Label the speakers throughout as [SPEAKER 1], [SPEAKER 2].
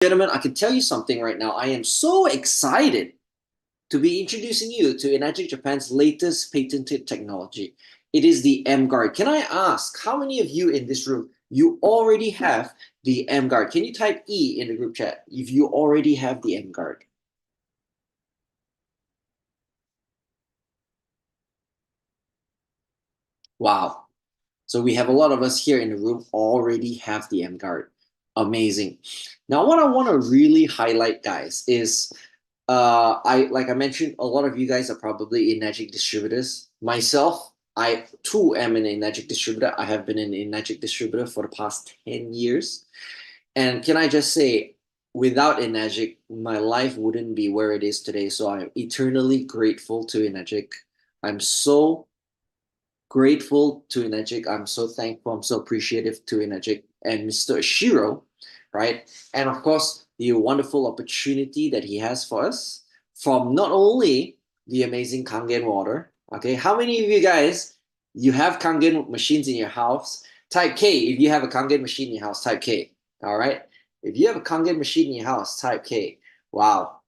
[SPEAKER 1] Gentlemen, I can tell you something right now. I am so excited to be introducing you to emGuarde Japan's latest patented technology. It is the emGuarde. Can I ask how many of you in this room you already have the emGuarde? Can you type E in the group chat if you already have the emGuarde? Wow. So we have a lot of us here in the room already have the emGuarde. Amazing. Now, what I want to really highlight, guys, is like I mentioned, a lot of you guys are probably Enagic distributors. Myself, I too am an Enagic distributor. I have been an Enagic distributor for the past 10 years. And can I just say, without Enagic, my life wouldn't be where it is today. So I'm eternally grateful to Enagic. I'm so grateful to Enagic. I'm so thankful. I'm so appreciative to Enagic and Mr. Ashiro, right? And of course, the wonderful opportunity that he has for us from not only the amazing Kangen water. Okay, how many of you guys you have Kangen machines in your house? Type K if you have a Kangen machine in your house. Type K. All right. If you have a Kangen machine in your house, type K. Wow,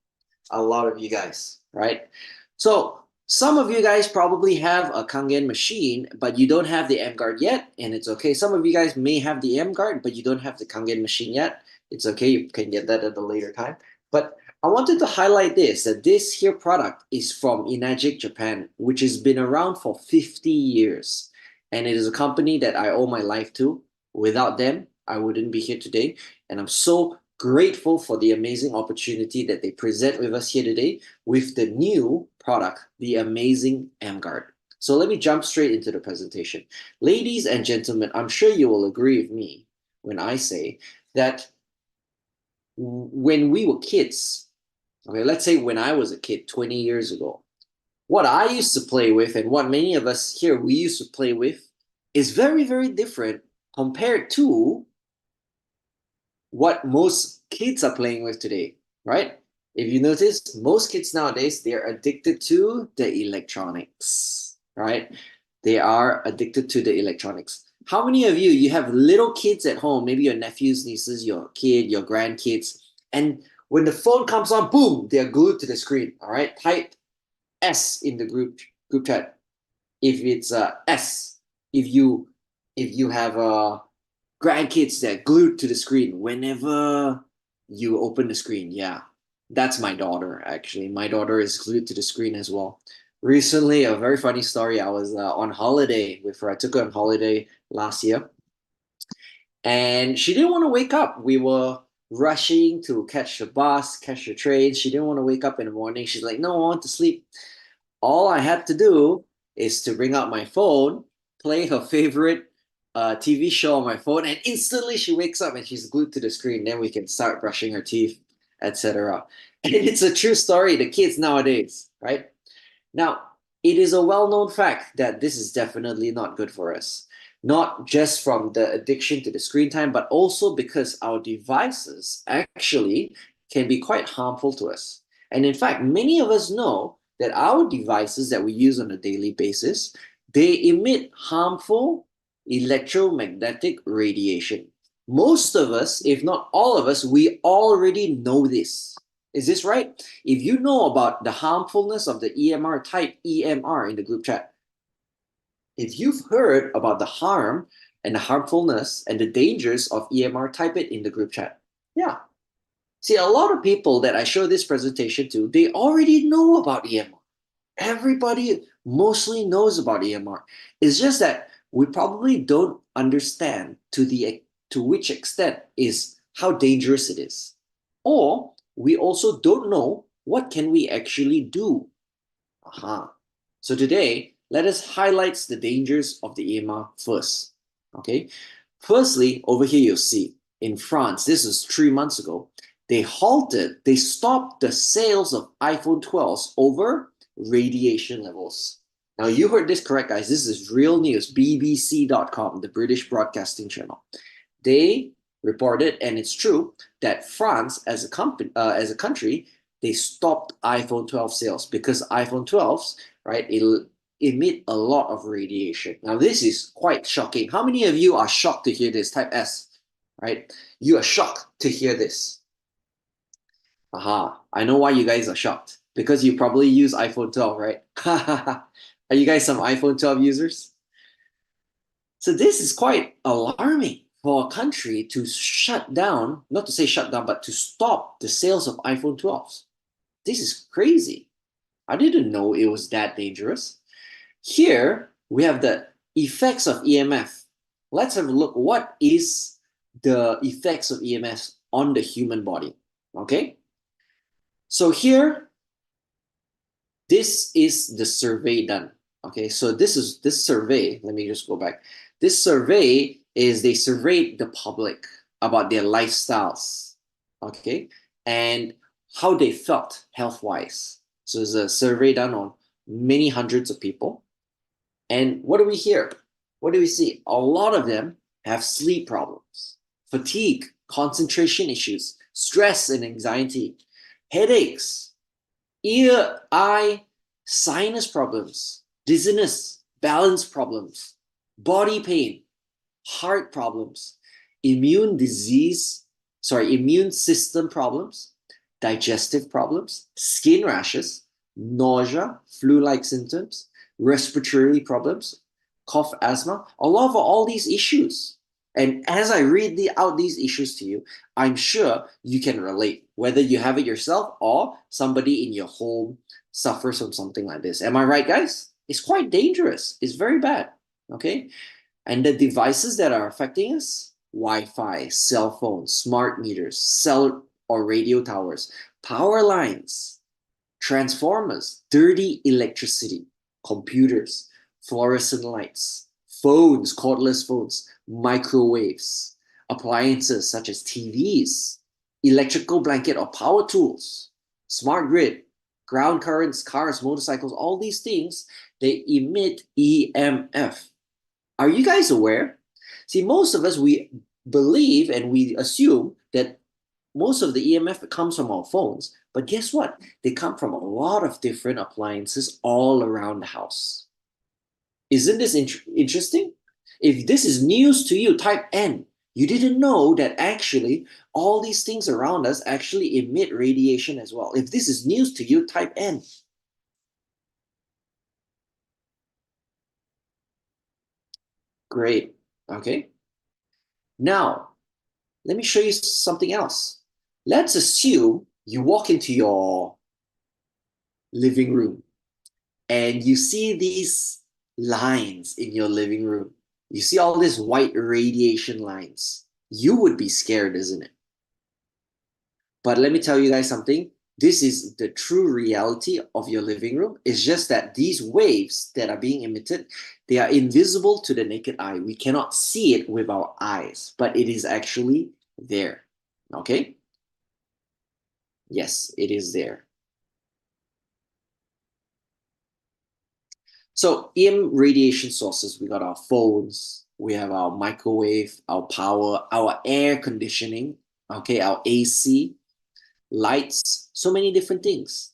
[SPEAKER 1] a lot of you guys, right? So some of you guys probably have a Kangen machine, but you don't have the emGuarde yet, and it's okay. Some of you guys may have the emGuarde, but you don't have the Kangen machine yet. It's okay, you can get that at a later time. But I wanted to highlight this, that this here product is from Enagic Japan, which has been around for 50 years. And it is a company that I owe my life to. Without them, I wouldn't be here today. And I'm so grateful for the amazing opportunity that they present with us here today with the new product, the amazing emGuarde. So let me jump straight into the presentation. Ladies and gentlemen, I'm sure you will agree with me when I say that when we were kids, okay, let's say when I was a kid 20 years ago, what I used to play with and what many of us here we used to play with is very, very different compared to what most kids are playing with today, right? If you notice, most kids nowadays, they're addicted to the electronics, right? They are addicted to the electronics. How many of you have little kids at home, maybe your nephews, nieces, your kid, your grandkids, and when the phone comes on, boom, they're glued to the screen, all right? Type S in the group chat if it's S. If you have grandkids that glued to the screen whenever you open the screen. Yeah, that's my daughter, actually. My daughter is glued to the screen as well. Recently, a very funny story. I was on holiday with her. I took her on holiday last year, and she didn't want to wake up. We were rushing to catch the bus, catch the train. She didn't want to wake up in the morning. She's like, no, I want to sleep. All I had to do is to bring out my phone, play her favorite TV show on my phone, and instantly she wakes up and she's glued to the screen. Then we can start brushing her teeth, etc. And it's a true story. The kids nowadays, right? Now, it is a well-known fact that this is definitely not good for us. Not just from the addiction to the screen time, but also because our devices actually can be quite harmful to us. And in fact, many of us know that our devices that we use on a daily basis, they emit harmful electromagnetic radiation. Most of us, if not all of us, we already know this. Is this right? If you know about the harmfulness of the EMR, type EMR in the group chat. If you've heard about the harm and the harmfulness and the dangers of EMR, type it in the group chat. Yeah. See, a lot of people that I show this presentation to, they already know about EMR. Everybody mostly knows about EMR. It's just that we probably don't understand to which extent is how dangerous it is. Or we also don't know what can we actually do. Aha. So today, let us highlight the dangers of the EMR first. Okay. Firstly, over here you'll see in France, this is 3 months ago, they stopped the sales of iPhone 12s over radiation levels. Now, you heard this correct, guys. This is real news, BBC.com, the British Broadcasting Channel. They reported, and it's true, that France, as a country, they stopped iPhone 12 sales because iPhone 12s, right, it'll emit a lot of radiation. Now, this is quite shocking. How many of you are shocked to hear this? Type S, right? You are shocked to hear this. Aha, I know why you guys are shocked. Because you probably use iPhone 12, right? Are you guys some iPhone 12 users? So this is quite alarming for a country to shut down, not to say shut down, but to stop the sales of iPhone 12s. This is crazy. I didn't know it was that dangerous. Here we have the effects of EMF. Let's have a look. What is the effects of EMF on the human body? Okay. So here, this is the survey done. Okay. So this survey. Let me just go back. This survey is they surveyed the public about their lifestyles. Okay. And how they felt health wise. So it's a survey done on many hundreds of people. And what do we hear? What do we see? A lot of them have sleep problems, fatigue, concentration issues, stress and anxiety, headaches, ear, eye, sinus problems, dizziness, balance problems, body pain, heart problems, immune system problems, digestive problems, skin rashes, nausea, flu-like symptoms, respiratory problems, cough, asthma, a lot of all these issues. And as I read out these issues to you, I'm sure you can relate, whether you have it yourself or somebody in your home suffers from something like this. Am I right, guys? It's quite dangerous. It's very bad. Okay. And the devices that are affecting us, Wi-Fi, cell phones, smart meters, cell or radio towers, power lines, transformers, dirty electricity, computers, fluorescent lights, phones, cordless phones, microwaves, appliances such as TVs, electrical blanket or power tools, smart grid, ground currents, cars, motorcycles, all these things, they emit EMF. Are you guys aware? See, most of us, we believe and we assume that most of the EMF comes from our phones, but guess what? They come from a lot of different appliances all around the house. Isn't this interesting? If this is news to you, type N. You didn't know that actually all these things around us actually emit radiation as well. If this is news to you, type N. Great. Okay. Now, let me show you something else. Let's assume you walk into your living room and you see these lines in your living room. You see all these white radiation lines. You would be scared, isn't it? But let me tell you guys something. This is the true reality of your living room. It's just that these waves that are being emitted, they are invisible to the naked eye. We cannot see it with our eyes, but it is actually there. Okay? Yes, it is there. So in radiation sources, we got our phones, we have our microwave, our power, our air conditioning, okay, our AC, lights, so many different things,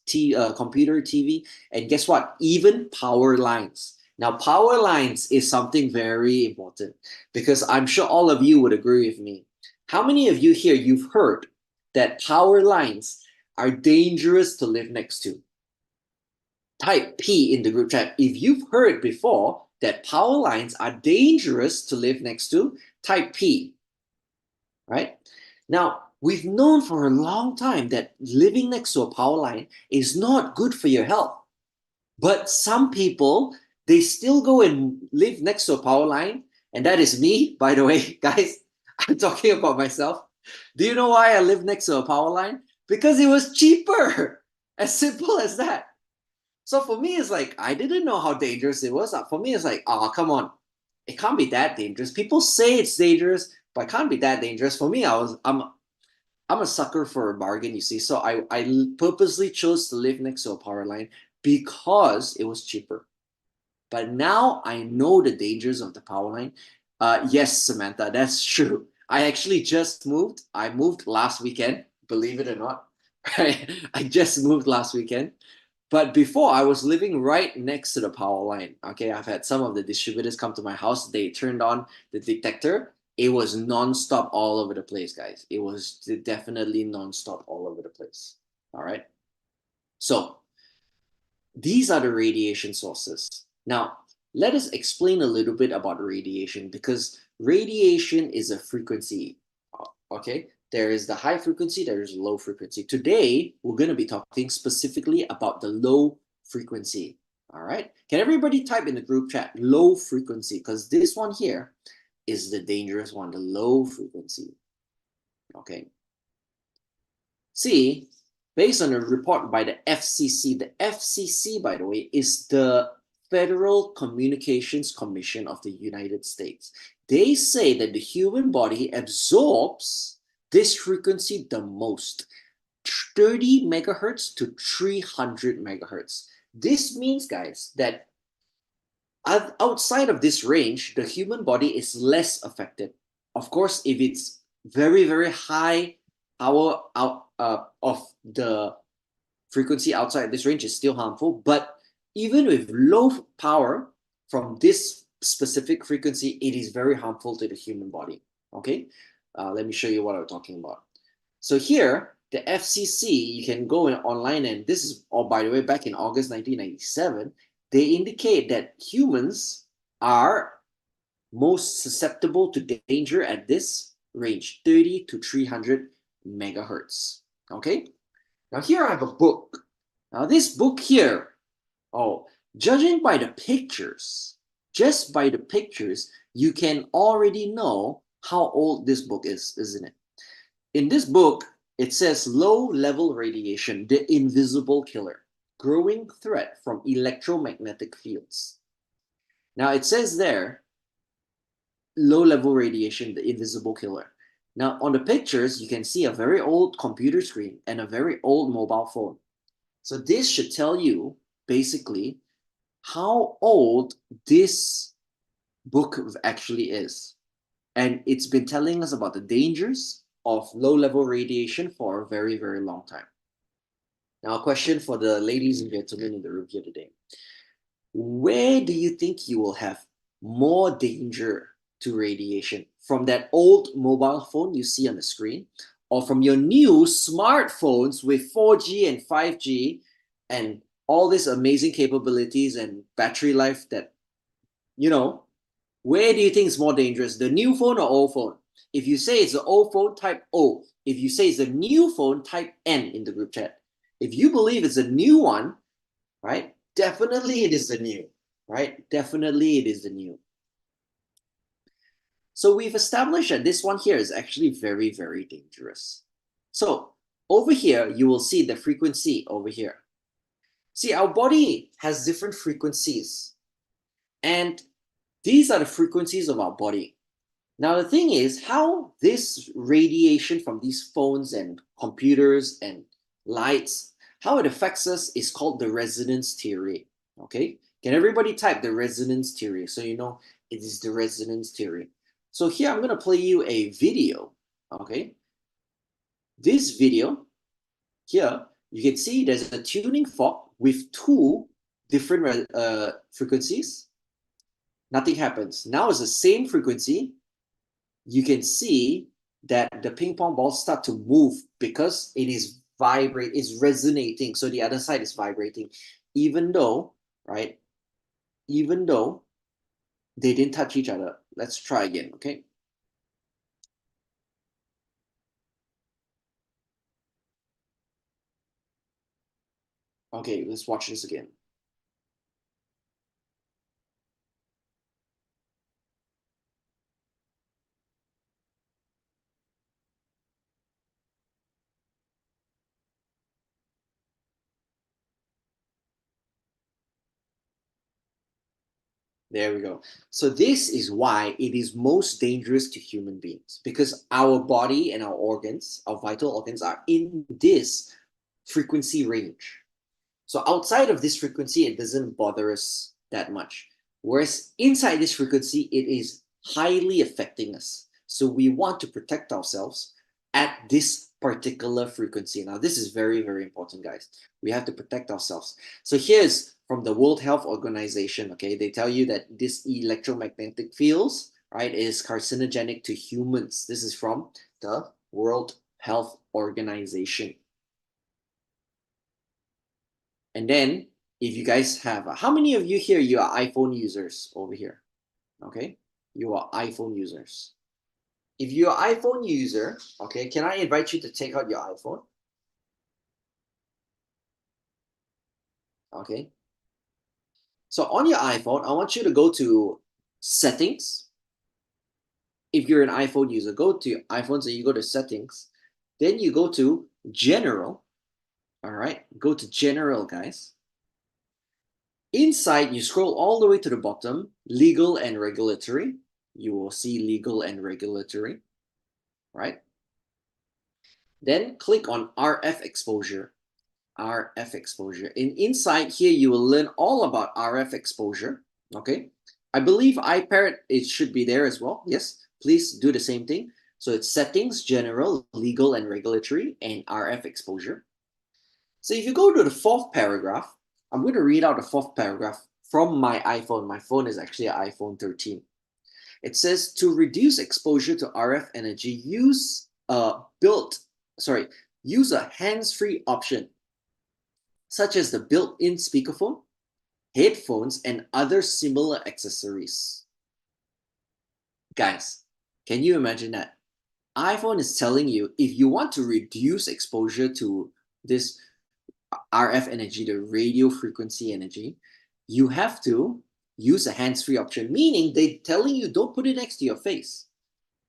[SPEAKER 1] computer, TV, and guess what? Even power lines. Now, power lines is something very important because I'm sure all of you would agree with me. How many of you here you've heard that power lines are dangerous to live next to? Type P in the group chat. If you've heard before that power lines are dangerous to live next to, type P, right? Now, we've known for a long time that living next to a power line is not good for your health. But some people, they still go and live next to a power line. And that is me, by the way, guys. I'm talking about myself. Do you know why I live next to a power line? Because it was cheaper. As simple as that. So for me, it's like, I didn't know how dangerous it was. For me, it's like, oh, come on. It can't be that dangerous. People say it's dangerous, but it can't be that dangerous. For me, I'm a sucker for a bargain, you see. So I purposely chose to live next to a power line because it was cheaper. But now I know the dangers of the power line. Yes, Samantha, that's true. I actually just moved. I moved last weekend, believe it or not. Right? I just moved last weekend. But before, I was living right next to the power line. Okay, I've had some of the distributors come to my house. They turned on the detector. It was non-stop all over the place, guys. It was definitely non-stop all over the place. All right. So these are the radiation sources. Now, let us explain a little bit about radiation because radiation is a frequency. Okay, there is the high frequency, there is low frequency. Today, we're going to be talking specifically about the low frequency. All right, can everybody type in the group chat low frequency? Because this one here is the dangerous one, the low frequency. Okay, see, based on a report by the FCC, by the way, is the Federal Communications Commission of the United States. They say that the human body absorbs this frequency the most, 30 megahertz to 300 megahertz. This means, guys, that outside of this range, the human body is less affected. Of course, if it's very, very high power out of the frequency outside this range is still harmful. But even with low power from this specific frequency, it is very harmful to the human body. Okay, let me show you what I'm talking about. So here, the FCC, you can go online, and this is, oh, by the way, back in August 1997, they indicate that humans are most susceptible to danger at this range, 30 to 300 megahertz. Okay, now here I have a book. Now this book here, oh, judging by the pictures, just by the pictures, you can already know how old this book is, isn't it? In this book, it says low-level radiation, the invisible killer, growing threat from electromagnetic fields. Now it says there, low-level radiation, the invisible killer. Now on the pictures, you can see a very old computer screen and a very old mobile phone. So this should tell you basically how old this book actually is. And it's been telling us about the dangers of low-level radiation for a very, very long time. Now, a question for the ladies and gentlemen in the room here today. Where do you think you will have more danger to radiation? From that old mobile phone you see on the screen, or from your new smartphones with 4G and 5G and all these amazing capabilities and battery life that, you know, where do you think is more dangerous, the new phone or old phone? If you say it's the old phone, type O. If you say it's the new phone, type N in the group chat. If you believe it's a new one, right, definitely it is the new, right? Definitely it is the new. So we've established that this one here is actually very, very dangerous. So over here, you will see the frequency over here. See, our body has different frequencies, and these are the frequencies of our body. Now, the thing is how this radiation from these phones and computers and lights, how it affects us is called the resonance theory. Okay, can everybody type the resonance theory so you know it is the resonance theory? So here I'm going to play you a video. Okay, this video here, you can see there's a tuning fork with two different frequencies. Nothing happens. Now it's the same frequency. You can see that the ping pong balls start to move because it is it's resonating. So the other side is vibrating, even though, right? Even though they didn't touch each other. Let's try again, okay? Okay, let's watch this again. There we go. So this is why it is most dangerous to human beings, because our body and our organs, our vital organs, are in this frequency range. So outside of this frequency, it doesn't bother us that much. Whereas inside this frequency, it is highly affecting us. So we want to protect ourselves at this particular frequency. Now, this is very, very important, guys. We have to protect ourselves. So here's from the World Health Organization, okay? They tell you that this electromagnetic fields, right, is carcinogenic to humans. This is from the World Health Organization. And then if you guys have, how many of you here, you are iPhone users over here? Okay, you are iPhone users. If you're an iPhone user, okay, can I invite you to take out your iPhone? Okay. So on your iPhone, I want you to go to settings. If you're an iPhone user, go to your iPhone, so you go to settings. Then you go to general. All right, go to general, guys. Inside, you scroll all the way to the bottom, legal and regulatory. You will see legal and regulatory, right? Then click on RF exposure. RF exposure. And inside here, you will learn all about RF exposure. Okay. I believe iParrot, it should be there as well. Yes, please do the same thing. So it's settings, general, legal and regulatory, and RF exposure. So if you go to the fourth paragraph, I'm going to read out the fourth paragraph from my iPhone. My phone is actually an iPhone 13. It says to reduce exposure to RF energy, use a hands-free option such as the built-in speakerphone, headphones, and other similar accessories. Guys, can you imagine that? iPhone is telling you if you want to reduce exposure to this RF energy, the radio frequency energy, you have to use a hands-free option, meaning they're telling you don't put it next to your face.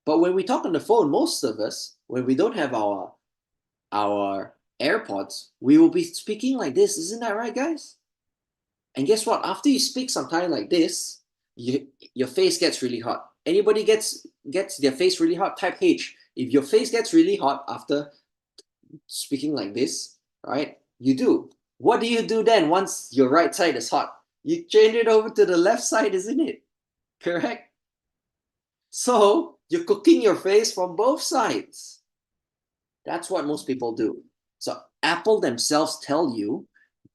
[SPEAKER 1] But when we talk on the phone, most of us, when we don't have our AirPods, we will be speaking like this. Isn't that right, guys? And guess what? After you speak sometime like this, your face gets really hot. Anybody gets their face really hot, type H. If your face gets really hot after speaking like this, right? You do. What do you do then once your right side is hot? You change it over to the left side, isn't it? Correct? So you're cooking your face from both sides. That's what most people do. So Apple themselves tell you,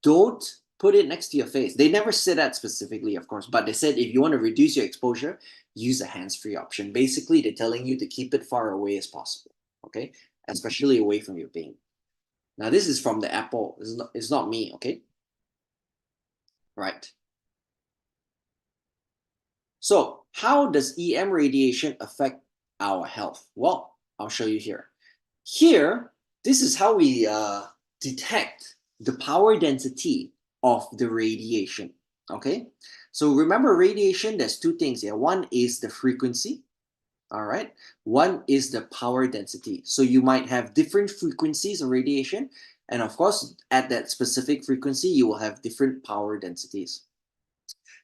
[SPEAKER 1] don't put it next to your face. They never said that specifically, of course, but they said if you want to reduce your exposure, use a hands-free option. Basically, they're telling you to keep it far away as possible, okay? Especially away from your vein. Now, this is from the Apple. It's not me, okay? Right. So how does EM radiation affect our health? Well, I'll show you here. Here, this is how we detect the power density of the radiation, okay? So remember radiation, there's two things here. One is the frequency, all right? One is the power density. So you might have different frequencies of radiation, and of course, at that specific frequency, you will have different power densities.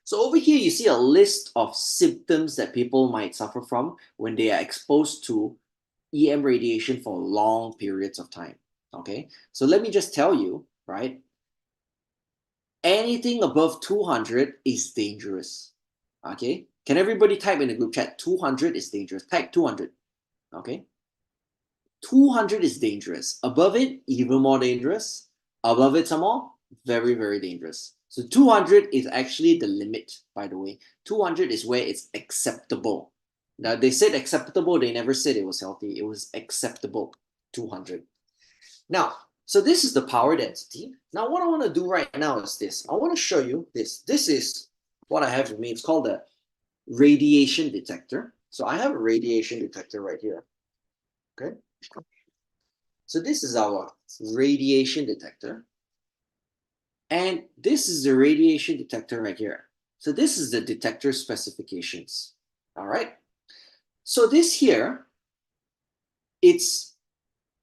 [SPEAKER 1] So over here, you see a list of symptoms that people might suffer from when they are exposed to EM radiation for long periods of time, okay? So let me just tell you, right? Anything above 200 is dangerous, okay? Can everybody type in the group chat, 200 is dangerous? Type 200, okay? 200 is dangerous. Above it, even more dangerous. Above it some more, very, very dangerous. So 200 is actually the limit, by the way. 200 is where it's acceptable. Now, they said acceptable, they never said it was healthy. It was acceptable, 200. Now, so this is the power density. Now, what I want to do right now is this. I want to show you this. This is what I have with me. It's called a radiation detector. So I have a radiation detector right here, okay? So this is our radiation detector. And this is the radiation detector right here. So this is the detector specifications, all right? So this here, it's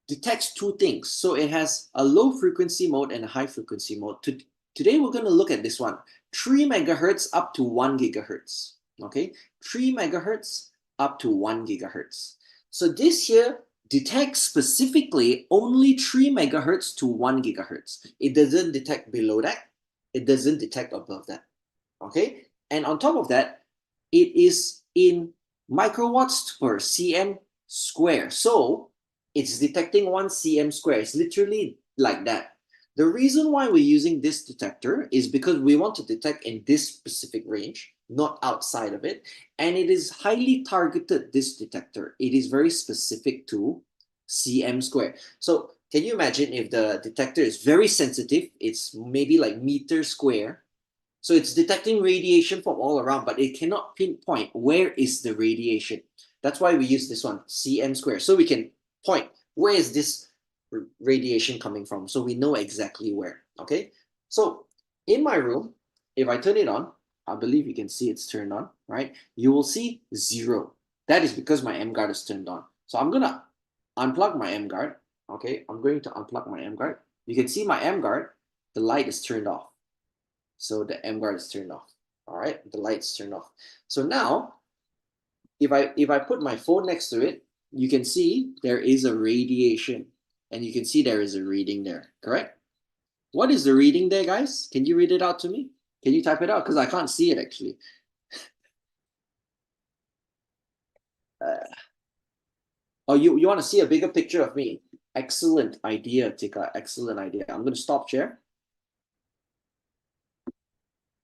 [SPEAKER 1] detects two things. So it has a low frequency mode and a high frequency mode. Today we're going to look at this one, 3 megahertz up to 1 gigahertz, okay? 3 megahertz up to 1 gigahertz. So this here detects specifically only 3 megahertz to 1 gigahertz. It doesn't detect below that. It doesn't detect above that, okay? And on top of that, it is in microwatts per cm square. So it's detecting 1 cm square. It's literally like that. The reason why we're using this detector is because we want to detect in this specific range, not outside of it. And it is highly targeted, this detector. It is very specific to cm square. So Can you imagine if the detector is very sensitive? It's maybe like meter square. So it's detecting radiation from all around, but it cannot pinpoint where is the radiation. That's why we use this one, cm square. So we can point where is this radiation coming from. So we know exactly where, okay? So in my room, if I turn it on, I believe you can see it's turned on, right? You will see 0. That is because my emGuarde is turned on. So I'm gonna unplug my emGuarde, okay? I'm going to unplug my emGuarde. You can see my emGuarde, the light is turned off. So the emGuarde is turned off. All right, the light's turned off. So now, if I put my phone next to it, you can see there is a radiation, and you can see there is a reading there. Correct? What is the reading there, guys? Can you read it out to me? Can you type it out? Because I can't see it actually. Uh, oh, you want to see a bigger picture of me? Excellent idea, Tika. Excellent idea. I'm going to stop share.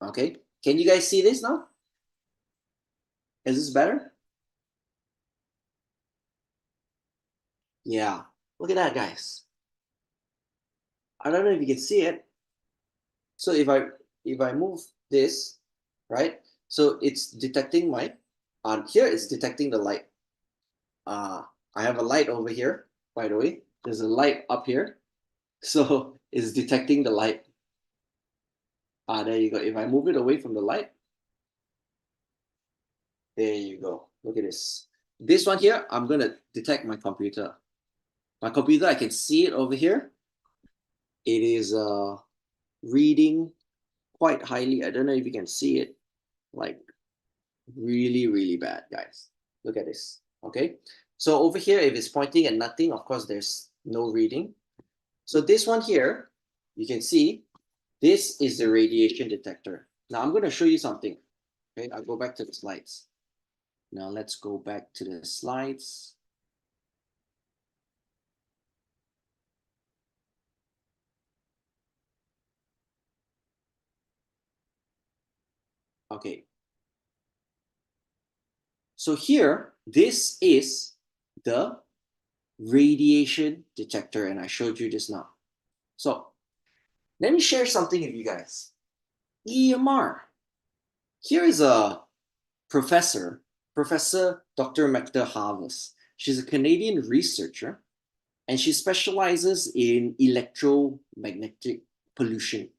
[SPEAKER 1] Okay. Can you guys see this now? Is this better? Yeah. Look at that, guys. I don't know if you can see it. So if I move this, right? So it's detecting my here it's detecting the light. I have a light over here, by the way. There's a light up here. So it's detecting the light. There you go. If I move it away from the light, there you go. Look at this. This one here, I'm gonna detect my computer. My computer, I can see it over here. It is reading quite highly. I don't know if you can see it. Like really, really bad, guys. Look at this. Okay. So over here, if it's pointing at nothing, of course, there's no reading. So this one here, you can see this is the radiation detector. Now I'm going to show you something. Okay, I'll go back to the slides. Now let's go back to the slides. Okay. So here, this is the radiation detector, and I showed you this now. So let me share something with you guys. EMR. Here is a professor, Professor Dr. Magda Havas. She's a Canadian researcher, and she specializes in electromagnetic pollution,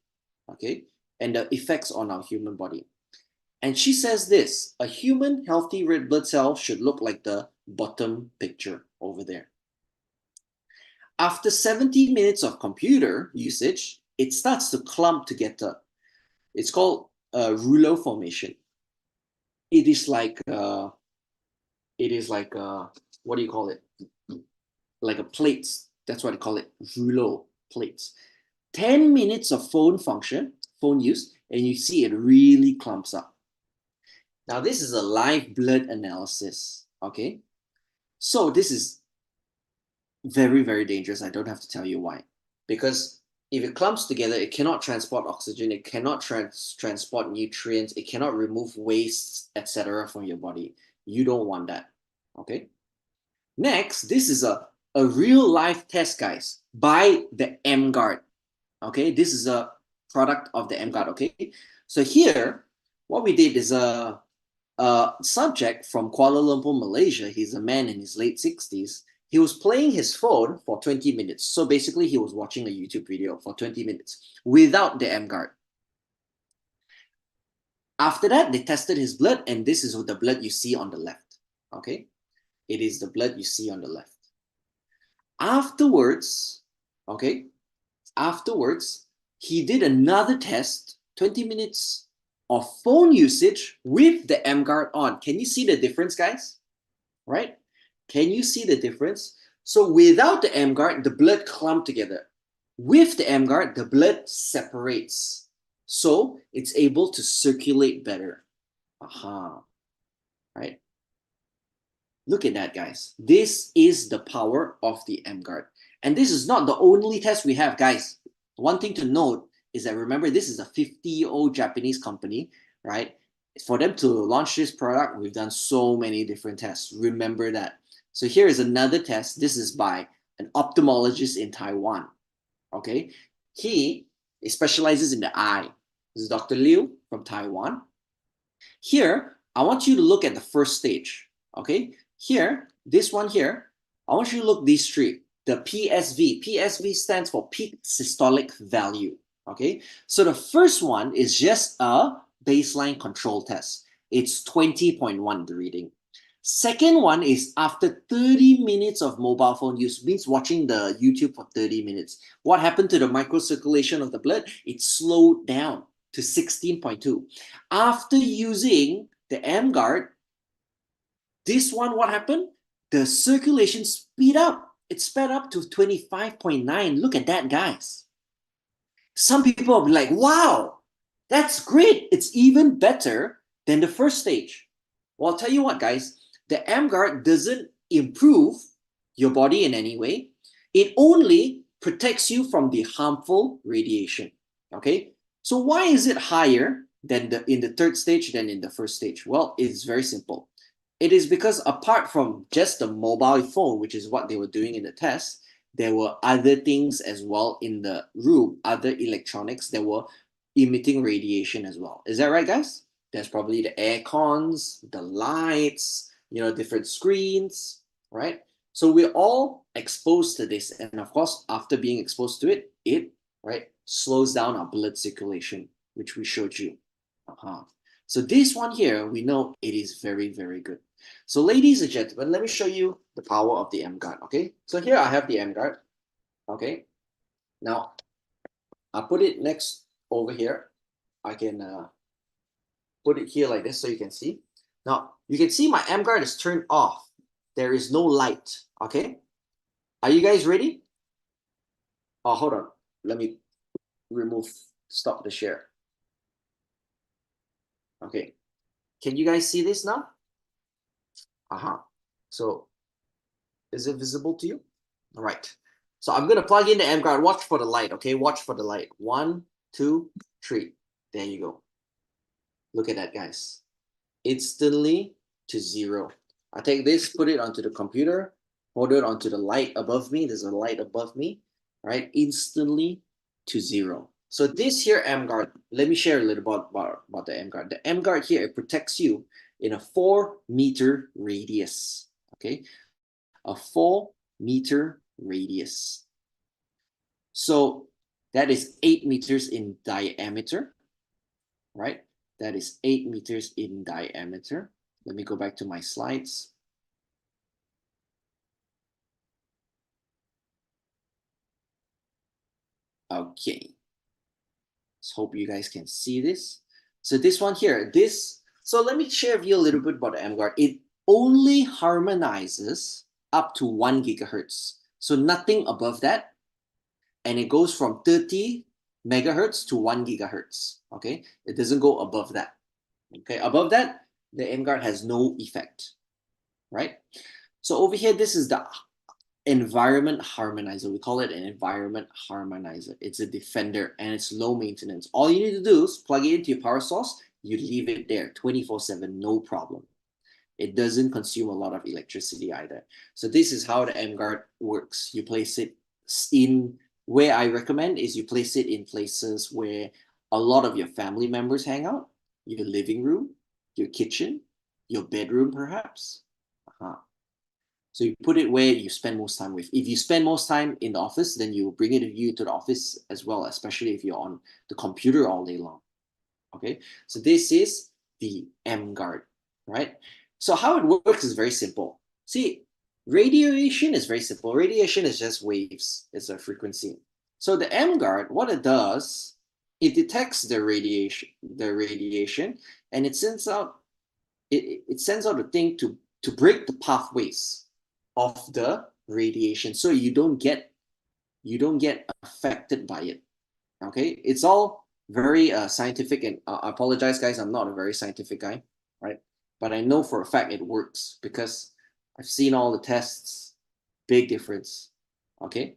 [SPEAKER 1] okay, and the effects on our human body. And she says this: a human healthy red blood cell should look like the bottom picture over there. After 70 minutes of computer usage, it starts to clump together. It's called rouleau formation. It is like what do you call it? Like a plates. That's what I call it, rouleau plates. 10 minutes of phone use, and you see it really clumps up. Now, this is a live blood analysis, okay? So this is very, very dangerous. I don't have to tell you why. Because if it clumps together, it cannot transport oxygen, it cannot transport nutrients, it cannot remove wastes, etc. from your body. You don't want that, okay? Next, this is a real life test, guys, by the emGuarde. Okay, this is a product of the emGuarde. Okay, so here, what we did is a subject from Kuala Lumpur, Malaysia. He's a man in his late 60s. He was playing his phone for 20 minutes. So basically, he was watching a YouTube video for 20 minutes without the emGuarde. After that, they tested his blood, and this is the blood you see on the left. Okay, it is the blood you see on the left. Afterwards, okay, afterwards, he did another test, 20 minutes of phone usage with the emGuarde on. Can you see the difference, guys? Right? Can you see the difference? So without the emGuarde, the blood clumped together. With the emGuarde, the blood separates. So it's able to circulate better. Aha. Right? Look at that, guys. This is the power of the emGuarde. And this is not the only test we have, guys. One thing to note is that, remember, this is a 50-year-old Japanese company, right? For them to launch this product, we've done so many different tests. Remember that. So here is another test. This is by an ophthalmologist in Taiwan. Okay, he specializes in the eye. This is Dr. Liu from Taiwan. Here, I want you to look at the first stage. Okay, here, this one here, I want you to look these three. The PSV. PSV stands for peak systolic value. Okay, so the first one is just a baseline control test. It's 20.1, the reading. Second one is after 30 minutes of mobile phone use, means watching the YouTube for 30 minutes. What happened to the microcirculation of the blood? It slowed down to 16.2. After using the emGuarde, this one, what happened? The circulation speed up. It sped up to 25.9. Look at that, guys. Some people will be like, wow, that's great. It's even better than the first stage. Well, I'll tell you what, guys, the emGuarde doesn't improve your body in any way. It only protects you from the harmful radiation. Okay, so why is it higher than in the third stage than in the first stage? Well, it's very simple. It is because apart from just the mobile phone, which is what they were doing in the test, there were other things as well in the room, other electronics that were emitting radiation as well. Is that right, guys? There's probably the air cons, the lights, different screens, right? So we're all exposed to this. And of course, after being exposed to it, right, slows down our blood circulation, which we showed you. So this one here, we know it is very, very good. So ladies and gentlemen, let me show you the power of the emGuarde, okay? So here I have the emGuarde, okay? Now, I'll put it next over here. I can put it here like this so you can see. Now, you can see my emGuarde is turned off. There is no light, okay? Are you guys ready? Oh, hold on. Let me stop the share. Okay. Can you guys see this now? So, is it visible to you? All right. So I'm going to plug in the emGuarde. Watch for the light, okay? Watch for the light. 1, 2, 3. There you go. Look at that, guys. Instantly to 0. I take this, put it onto the computer, hold it onto the light above me. There's a light above me, right? Instantly to 0. So this here emGuarde, let me share a little about the emGuarde. The emGuarde here, it protects you in a 4-meter radius, okay? A 4-meter radius. So that is 8 meters in diameter, right? That is 8 meters in diameter. Let me go back to my slides. Okay. Let's hope you guys can see this. So this one here, so let me share with you a little bit about the emGuarde. It only harmonizes up to 1 gigahertz. So nothing above that. And it goes from 30 megahertz to 1 gigahertz. Okay, it doesn't go above that. Okay, above that, the emGuarde has no effect, right? So over here, this is the environment harmonizer. We call it an environment harmonizer. It's a defender and it's low maintenance. All you need to do is plug it into your power source. You leave it there 24/7, no problem. It doesn't consume a lot of electricity either. So this is how the emGuarde works. You place it in, where I recommend is you place it in places where a lot of your family members hang out, your living room, your kitchen, your bedroom perhaps. So you put it where you spend most time with. If you spend most time in the office, then you bring it with you to the office as well, especially if you're on the computer all day long. Okay, so this is the emGuarde, right? So how it works is very simple. See, radiation is very simple. Radiation is just waves. It's a frequency. So the emGuarde, what it does, it detects the radiation, and it sends out a thing to break the pathways of the radiation, so you don't get affected by it. Okay, it's all very scientific, and I apologize, guys, I'm not a very scientific guy, right? But I know for a fact it works because I've seen all the tests. Big difference. Okay,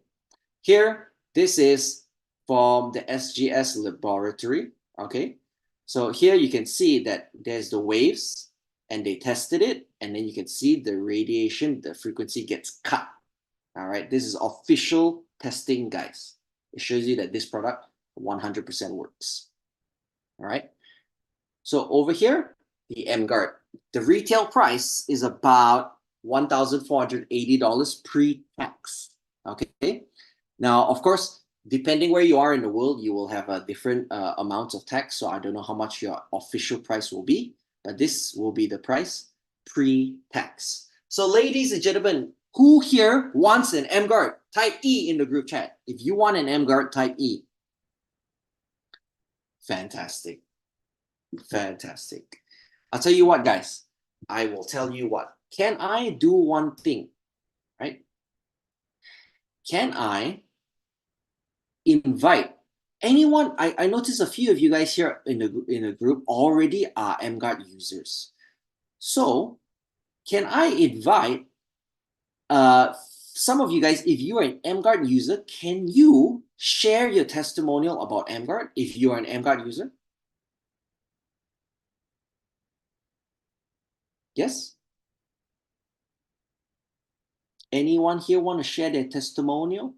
[SPEAKER 1] here, this is from the SGS laboratory. Okay, so here you can see that there's the waves and they tested it, and then you can see the radiation, the frequency gets cut. All right, this is official testing, guys. It shows you that this product 100% works. All right. So over here, the emGuarde. The retail price is about $1,480 pre-tax. Okay. Now, of course, depending where you are in the world, you will have a different amounts of tax. So I don't know how much your official price will be, but this will be the price pre-tax. So ladies and gentlemen, who here wants an emGuarde? Type E in the group chat. If you want an emGuarde, type E. Fantastic. Fantastic. I'll tell you what, guys. I will tell you what. Can I do one thing? Right? Can I invite anyone? I noticed a few of you guys here in the group already are emGuarde users. So can I invite some of you guys, if you are an emGuarde user, can you share your testimonial about emGuarde if you are an emGuarde user? Yes? Anyone here want to share their testimonial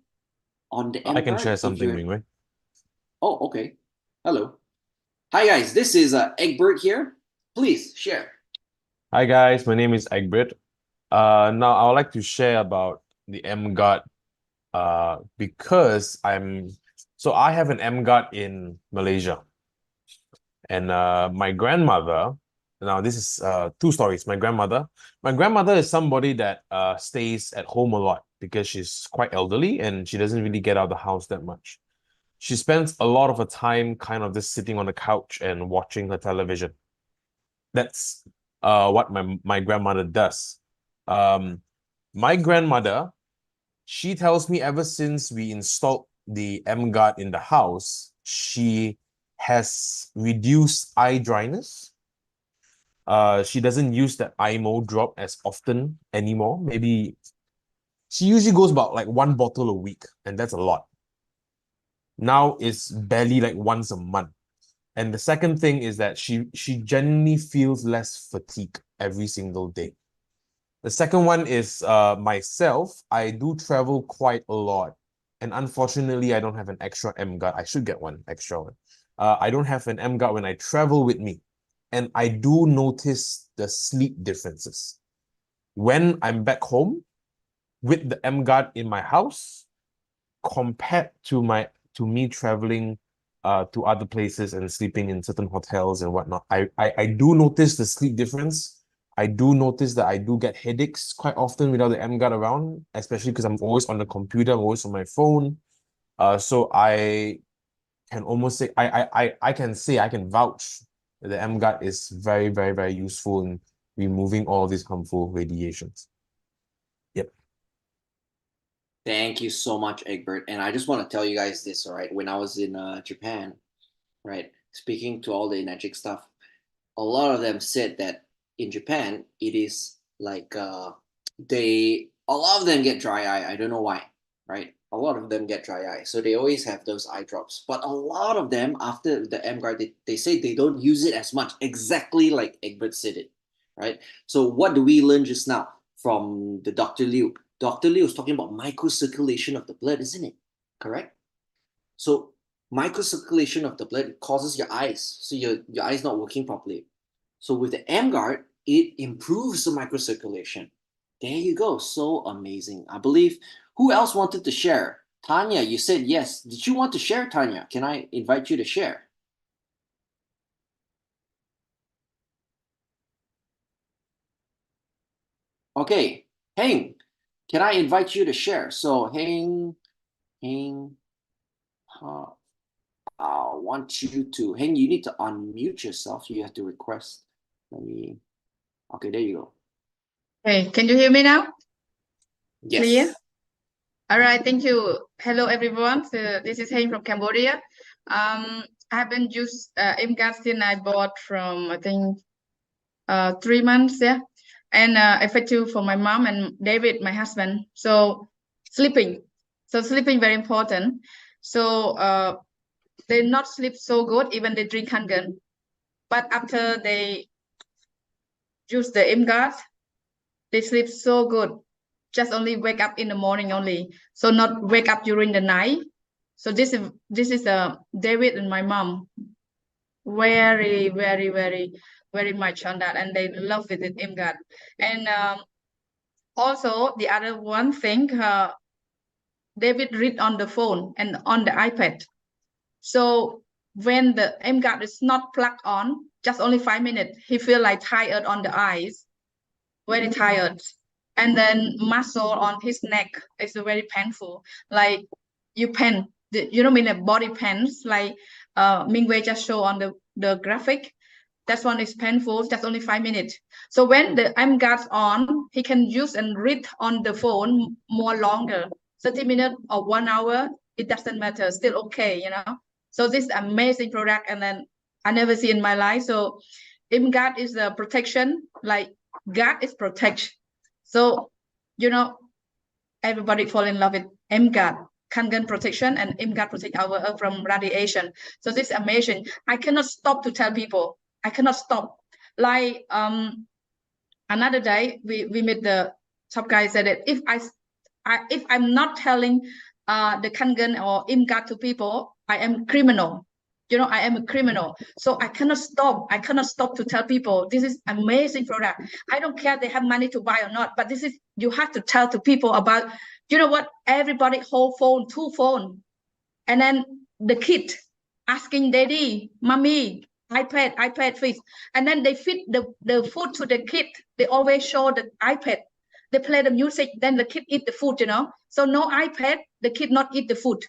[SPEAKER 1] on the emGuarde?
[SPEAKER 2] I can share something, Ming, right?
[SPEAKER 1] Oh, okay. Hello. Hi, guys. This is emGuarde here. Please share.
[SPEAKER 2] Hi guys, my name is emGuarde. Now I would like to share about the emGuarde because I have an emGuarde in Malaysia. And my grandmother, now this is two stories. My grandmother is somebody that stays at home a lot because she's quite elderly and she doesn't really get out of the house that much. She spends a lot of her time kind of just sitting on the couch and watching her television. That's what my grandmother does. My grandmother, she tells me ever since we installed the emGuarde in the house, she has reduced eye dryness. She doesn't use the IMO drop as often anymore. Maybe she usually goes about like one bottle a week, and that's a lot. Now it's barely like once a month. And the second thing is that she genuinely feels less fatigue every single day. The second one is myself. I do travel quite a lot. And unfortunately, I don't have an extra emGuarde. I should get one extra one. I don't have an emGuarde when I travel with me. And I do notice the sleep differences. When I'm back home with the emGuarde in my house, compared to me traveling to other places and sleeping in certain hotels and whatnot, I do notice the sleep difference. I do notice that I do get headaches quite often without the emGuarde around, especially because I'm always on the computer, I'm always on my phone. So I can almost say I can vouch that the emGuarde is very, very, very useful in removing all these harmful radiations. Yep.
[SPEAKER 1] Thank you so much, Egbert. And I just want to tell you guys this, all right? When I was in Japan, right, speaking to all the electric stuff, a lot of them said that in Japan, it is like a lot of them get dry eye. I don't know why, right? A lot of them get dry eye. So they always have those eye drops. But a lot of them, after the emGuarde, they say they don't use it as much, exactly like Egbert said it, right? So what do we learn just now from the Dr. Liu? Dr. Liu is talking about microcirculation of the blood, isn't it? Correct? So microcirculation of the blood causes your eyes, so your eyes not working properly. So with the emGuarde, it improves the microcirculation. There you go. So amazing. I believe, who else wanted to share? Tanya, you said yes. Did you want to share, Tanya? Can I invite you to share? Okay. Heng, can I invite you to share? So Heng, uh, I want you to, Heng, you need to unmute yourself. You have to request. Okay, there you go.
[SPEAKER 3] Hey, can you hear me now?
[SPEAKER 1] Yes.
[SPEAKER 3] Clear? All right, thank you. Hello, everyone. So this is Hein from Cambodia. I haven't used emGuarde since I bought from, I think, 3 months, yeah. And effective for my mom and David, my husband. So sleeping. So sleeping very important. So they not sleep so good, even they drink Kangen. But after they use the emGuarde, they sleep so good. just only wake up in the morning only, so not wake up during the night. So this is David and my mom very very much on that, and they love it in emGuarde. And also the other one thing, David read on the phone and on the iPad. So when the emGuarde is not plugged on, just only 5 minutes, he feel like tired on the eyes, very tired. And then muscle on his neck is very painful. Like you pain, you know, mean a body pains, like Ming just show on the graphic. That one is painful, just only 5 minutes. So when the emGuarde's on, he can use and read on the phone more longer, 30 minutes or 1 hour, it doesn't matter, still okay, you know. So this amazing product, and then I never see in my life. So emGuarde is a protection, like God is protect. So, you know, everybody fall in love with emGuarde, Kangen protection, and emGuarde protect our earth from radiation. So this is amazing. I cannot stop to tell people. I cannot stop. Like another day, we met the top guy said that if I'm not telling the Kangen or emGuarde to people, I am criminal. You know, I am a criminal. So I cannot stop. I cannot stop to tell people this is amazing product. I don't care they have money to buy or not, but this is, you have to tell to people about, you know what, everybody hold phone, two phone. And then the kid asking daddy, mommy, iPad, please. And then they feed the food to the kid. They always show the iPad. They play the music, then the kid eat the food, you know. So no iPad, the kid not eat the food.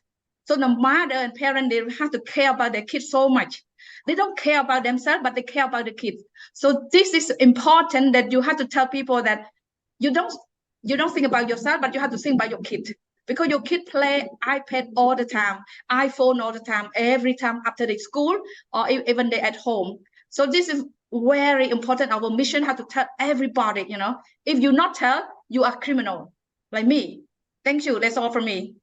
[SPEAKER 3] So the mother and parent, they have to care about their kids so much. They don't care about themselves, but they care about the kids. So this is important, that you have to tell people that you don't think about yourself, but you have to think about your kid. Because your kid play iPad all the time, iPhone all the time, every time after the school or even they at home. So this is very important. Our mission has to tell everybody, you know. If you not tell, you are criminal, like me. Thank you. That's all for me.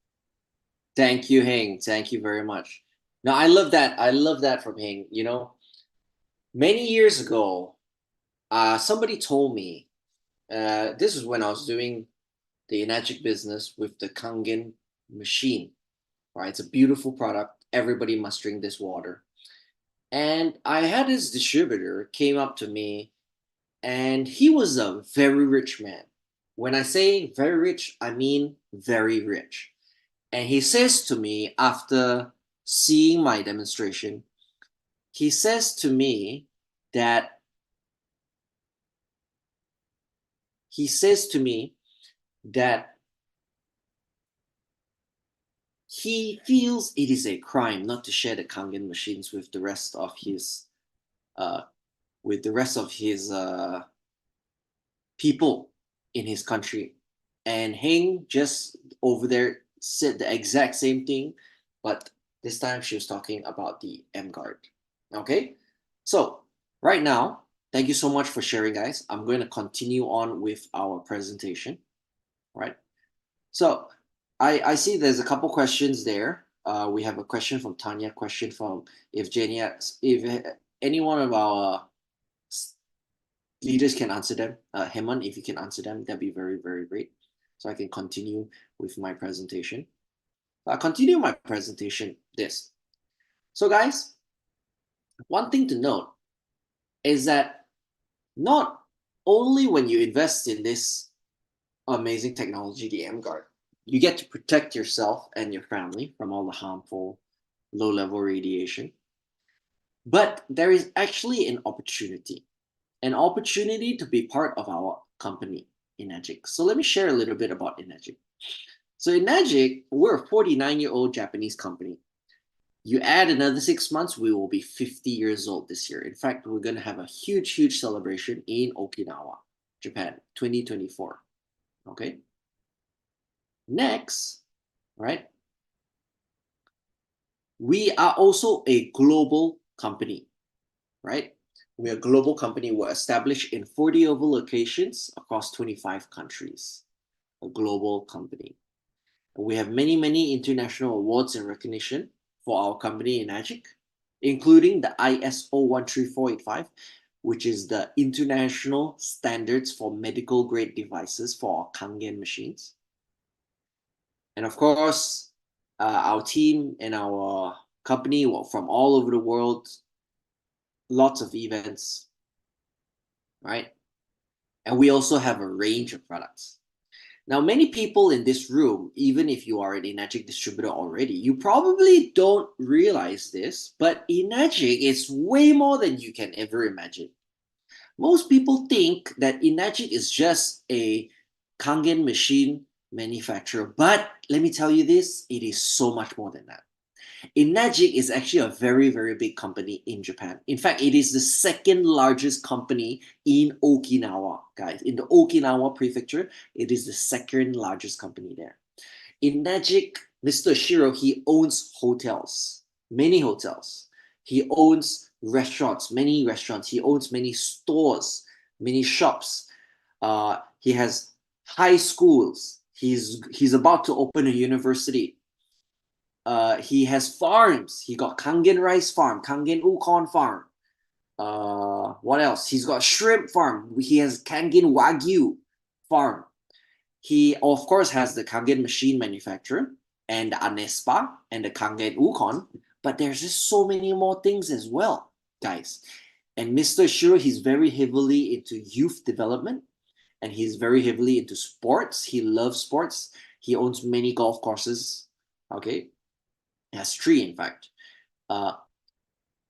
[SPEAKER 1] Thank you, Heng. Thank you very much. Now, I love that. I love that from Heng. You know, many years ago, somebody told me, this is when I was doing the Enagic business with the Kangen machine, right? It's a beautiful product. Everybody must drink this water. And I had this distributor came up to me, and he was a very rich man. When I say very rich, I mean very rich. And he says to me, after seeing my demonstration, he says to me that he feels it is a crime not to share the Kangen machines with the rest of his people in his country. And Heng just over there said the exact same thing, but this time she was talking about the emGuarde. Okay, so right now, thank you so much for sharing, guys. I'm going to continue on with our presentation. Right. So I see there's a couple questions there. We have a question from Tanya, question from if any one of our leaders can answer them. Hemant, if you can answer them, that'd be very, very great. So I can continue with my presentation. I'll continue my presentation this. So guys, one thing to note is that not only when you invest in this amazing technology, the emGuarde, you get to protect yourself and your family from all the harmful low-level radiation, but there is actually an opportunity to be part of our company, Enagic. So let me share a little bit about Enagic. So Enagic, we're a 49-year-old Japanese company. You add another 6 months, we will be 50 years old this year. In fact, we're going to have a huge, huge celebration in Okinawa, Japan, 2024. Okay. Next, right? We are also a global company, right? We're a global company. We're established in 40 over locations across 25 countries. A global company. We have many, many international awards and recognition for our company Enagic, including the ISO 13485, which is the international standards for medical grade devices for our Kangen machines. And of course, our team and our company from all over the world, lots of events, right? And we also have a range of products. Now, many people in this room, even if you are an emGuarde distributor already, you probably don't realize this, but emGuarde is way more than you can ever imagine. Most people think that emGuarde is just a Kangen machine manufacturer, but let me tell you this, it is so much more than that. emGuarde is actually a very, very big company in Japan. In fact, it is the second largest company in Okinawa, guys. In the Okinawa prefecture, it is the second largest company there. emGuarde, Mr. Shiro, he owns hotels, many hotels. He owns restaurants, many restaurants. He owns many stores, many shops. He has high schools. He's about to open a university. He has farms. He got Kangen rice farm, Kangen ukon farm. What else? He's got shrimp farm. He has Kangen wagyu farm. He of course has the Kangen machine manufacturer and the Anespa and the Kangen ukon, but there's just so many more things as well, guys. And Mr. Shiro, he's very heavily into youth development, and he's very heavily into sports. He loves sports. He owns many golf courses. Okay, he has 3 in fact.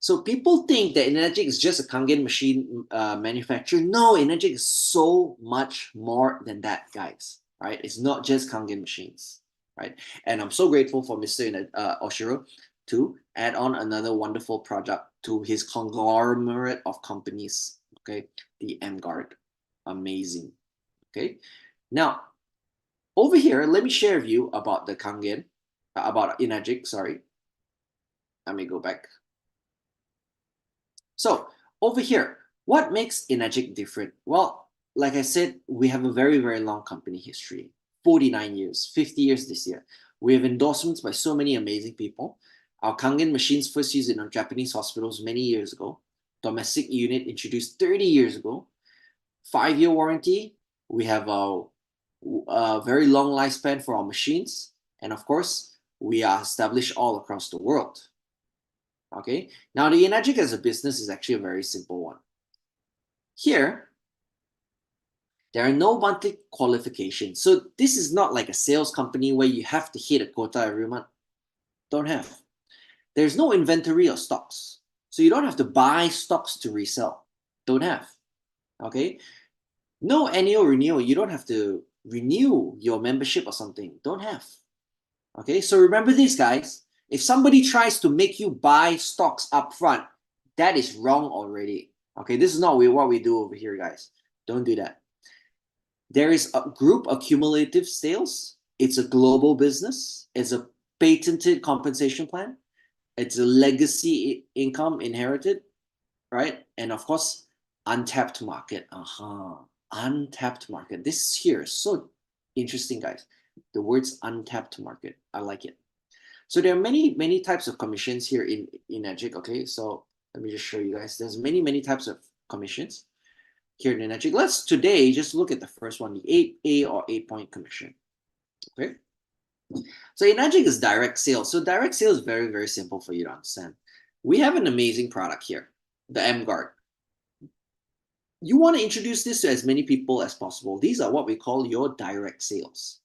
[SPEAKER 1] So people think that emGuarde is just a Kangen machine manufacturer. No, emGuarde is so much more than that, guys. Right? It's not just Kangen machines. Right? And I'm so grateful for Mr. Oshiro to add on another wonderful product to his conglomerate of companies. Okay, the emGuarde. Amazing. Okay. Now, over here, let me share with you about the Kangen, about emGuarde. Sorry. Let me go back. So over here, what makes emGuarde different? Well, like I said, we have a very, very long company history, 49 years, 50 years this year. We have endorsements by so many amazing people. Our Kangen machines first used in Japanese hospitals many years ago. Domestic unit introduced 30 years ago. 5-year warranty. We have a very long lifespan for our machines. And of course, we are established all across the world. Okay, now the emGuarde as a business is actually a very simple one. Here, there are no monthly qualifications. So this is not like a sales company where you have to hit a quota every month. Don't have. There's no inventory or stocks. So you don't have to buy stocks to resell. Don't have. Okay, no annual renewal. You don't have to renew your membership or something. Don't have. Okay, so remember this, guys. If somebody tries to make you buy stocks up front, that is wrong already. Okay, this is not what we do over here, guys. Don't do that. There is a group accumulative sales. It's a global business. It's a patented compensation plan. It's a legacy income inherited, right? And of course, untapped market. Untapped market. This here is so interesting, guys. The words untapped market. I like it. So there are many, many types of commissions here in emGuarde. Okay, so let me just show you guys. There's many, many types of commissions here in emGuarde. Let's today just look at the first one, the 8A or 8-point commission. Okay, so emGuarde is direct sales. So direct sales is very, very simple for you to understand. We have an amazing product here, the emGuarde. You want to introduce this to as many people as possible. These are what we call your direct sales.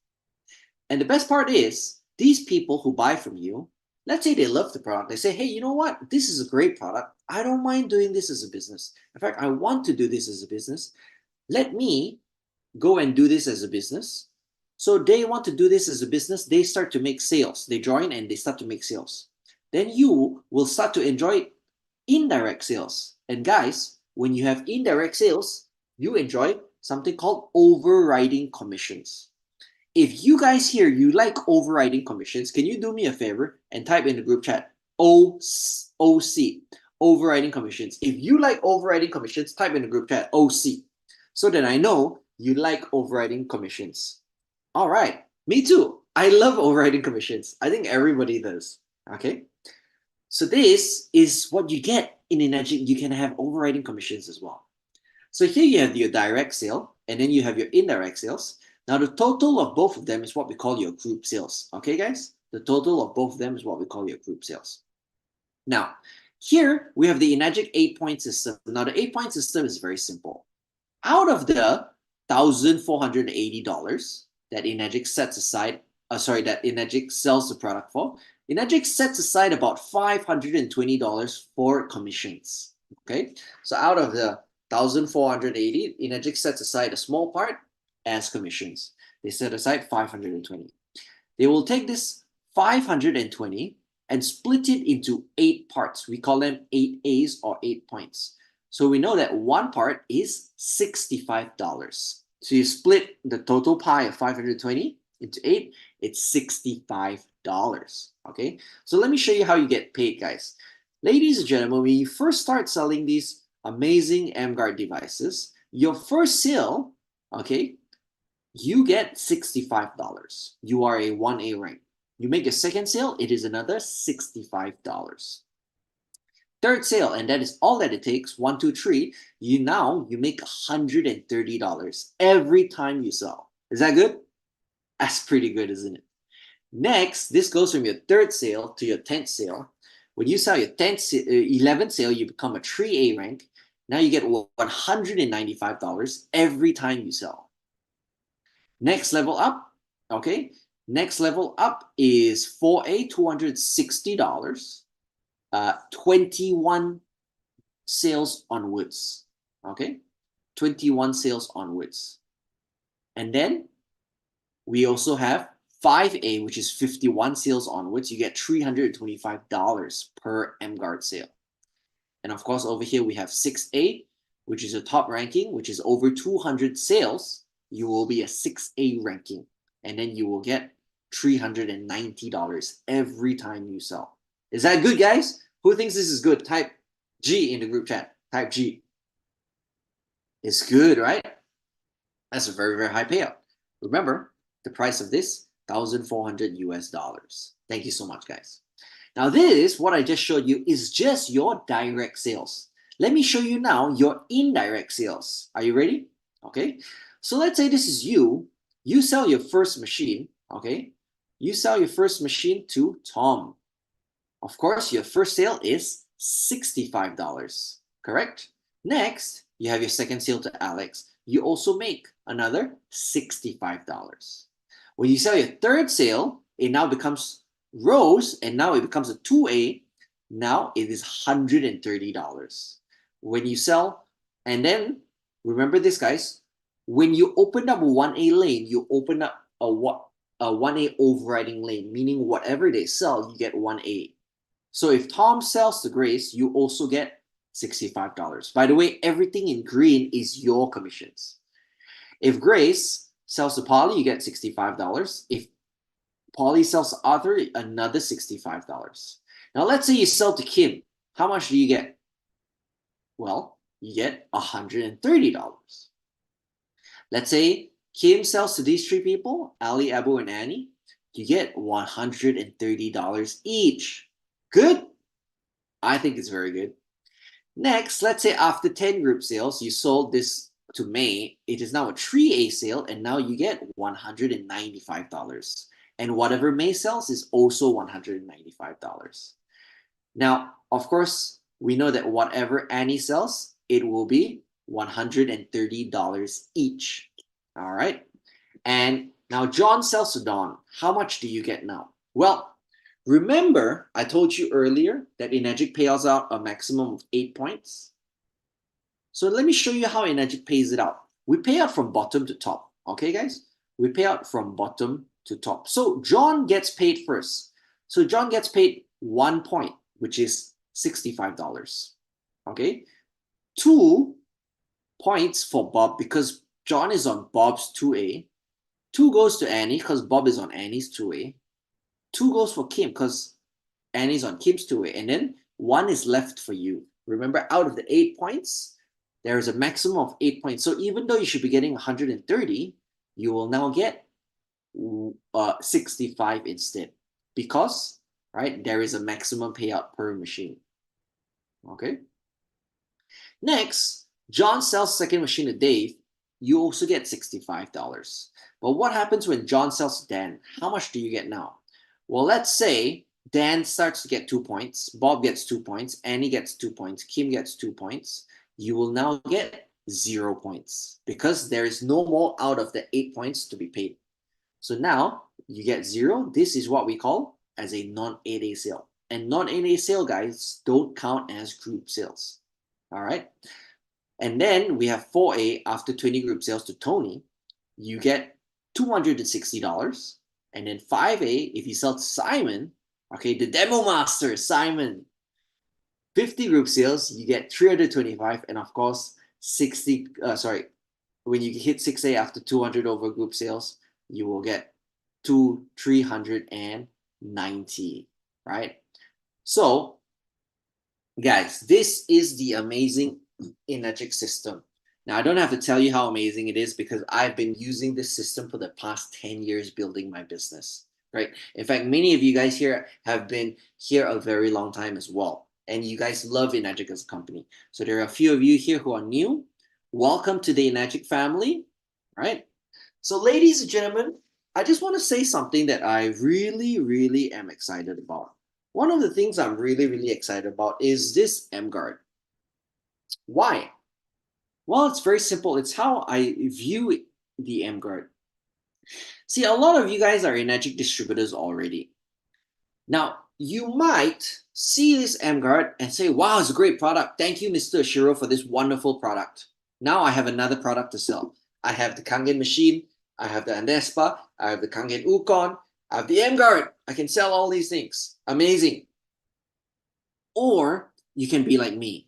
[SPEAKER 1] And the best part is, these people who buy from you, let's say they love the product. They say, hey, you know what? This is a great product. I don't mind doing this as a business. In fact, I want to do this as a business. Let me go and do this as a business. So they want to do this as a business. They start to make sales. They join and they start to make sales. Then you will start to enjoy indirect sales. And guys, when you have indirect sales, you enjoy something called overriding commissions. If you guys here, you like overriding commissions, can you do me a favor and type in the group chat OC, overriding commissions. If you like overriding commissions, type in the group chat OC, so that I know you like overriding commissions. All right, me too. I love overriding commissions. I think everybody does. Okay, so this is what you get in emGuarde, you can have overriding commissions as well. So here you have your direct sale, and then you have your indirect sales. Now the total of both of them is what we call your group sales. Okay, guys? The total of both of them is what we call your group sales. Now, here we have the emGuarde 8-point system. Now the 8-point system is very simple. Out of the $1,480 that emGuarde sets aside, that emGuarde sells the product for, emGuarde sets aside about $520 for commissions. Okay, so out of the 1,480, emGuarde sets aside a small part as commissions. They set aside 520. They will take this 520 and split it into 8 parts. We call them 8 A's or 8 points. So we know that one part is $65. So you split the total pie of 520 into 8, it's $65. Okay, so let me show you how you get paid, guys. Ladies and gentlemen, when you first start selling these amazing emGuarde devices, your first sale, okay, you get $65. You are a 1A rank. You make a second sale, it is another $65. Third sale, and that is all that it takes, 1, 2, 3, you make $130 every time you sell. Is that good? That's pretty good, isn't it? Next, this goes from your third sale to your 10th sale. When you sell your 11th sale, you become a 3A rank. Now you get $195 every time you sell. Next level up, okay? Next level up is 4A, $260. 21 sales onwards, okay? 21 sales onwards. And then we also have 5A, which is 51 sales onwards. You get $325 per emGuarde sale. And of course, over here we have 6A, which is a top ranking, which is over 200 sales. You will be a 6A ranking. And then you will get $390 every time you sell. Is that good, guys? Who thinks this is good? Type G in the group chat. Type G. It's good, right? That's a very, very high payout. Remember, the price of this, $1,400 US. Thank you so much, guys. Now this, what I just showed you, is just your direct sales. Let me show you now your indirect sales. Are you ready? Okay. So let's say this is you. You sell your first machine, okay? You sell your first machine to Tom. Of course, your first sale is $65, correct? Next, you have your second sale to Alex. You also make another $65. When you sell your third sale, it now becomes Rose, and now it becomes a 2A. Now it is $130. When you sell, and then remember this, guys, when you open up a 1A lane, you open up a 1A overriding lane, meaning whatever they sell, you get 1A. So if Tom sells to Grace, you also get $65. By the way, everything in green is your commissions. If Grace sells to Polly, you get $65. If Polly sells to Arthur, another $65. Now let's say you sell to Kim. How much do you get? Well, you get $130. Let's say Kim sells to these 3 people, Ali, Abu, and Annie. You get $130 each. Good? I think it's very good. Next, let's say after 10 group sales, you sold this to May. It is now a 3A sale, and now you get $195. And whatever May sells is also $195. Now, of course, we know that whatever Annie sells, it will be $130 each. All right? And now John sells to Dawn. How much do you get now? Well, remember, I told you earlier that emGuarde pays out a maximum of 8 points. So let me show you how emGuarde pays it out. We pay out from bottom to top. Okay, guys? We pay out from bottom to top. So John gets paid first. So John gets paid 1 point, which is $65. Okay? 2 points for Bob because John is on Bob's 2A. 2 goes to Annie because Bob is on Annie's 2A. 2 goes for Kim because Annie's on Kim's 2A. And then 1 is left for you. Remember, out of the 8 points, there is a maximum of 8 points. So even though you should be getting 130, you will now get 65 instead. Because, right, there is a maximum payout per machine. Okay? Next, John sells second machine to Dave. You also get $65. But what happens when John sells to Dan? How much do you get now? Well, let's say Dan starts to get 2 points, Bob gets 2 points, Annie gets 2 points, Kim gets 2 points. You will now get 0 points because there is no more out of the 8 points to be paid. So now you get 0. This is what we call as a non-8A sale. And non-8A sale, guys, don't count as group sales. All right. And then we have 4A after 20 group sales to Tony. You get $260. And then 5A, if you sell to Simon, okay, the demo master, Simon, 50 group sales, you get 325. And of course, when you hit 6A after 200 over group sales, you will get 390, right? So, guys, this is the amazing Energic system. Now, I don't have to tell you how amazing it is because I've been using this system for the past 10 years building my business, right? In fact, many of you guys here have been here a very long time as well. And you guys love Energic as a company. So there are a few of you here who are new. Welcome to the Energic family, right? So ladies and gentlemen, I just want to say something that I really, really am excited about. One of the things I'm really, really excited about is this emGuarde. Why? Well, it's very simple. It's how I view the emGuarde. See, a lot of you guys are Energic distributors already. Now, you might see this emGuarde and say, wow, it's a great product. Thank you, Mr. Ashiro, for this wonderful product. Now I have another product to sell. I have the Kangen machine. I have the Anespa. I have the Kangen Ukon. I have the emGuarde. I can sell all these things. Amazing. Or you can be like me.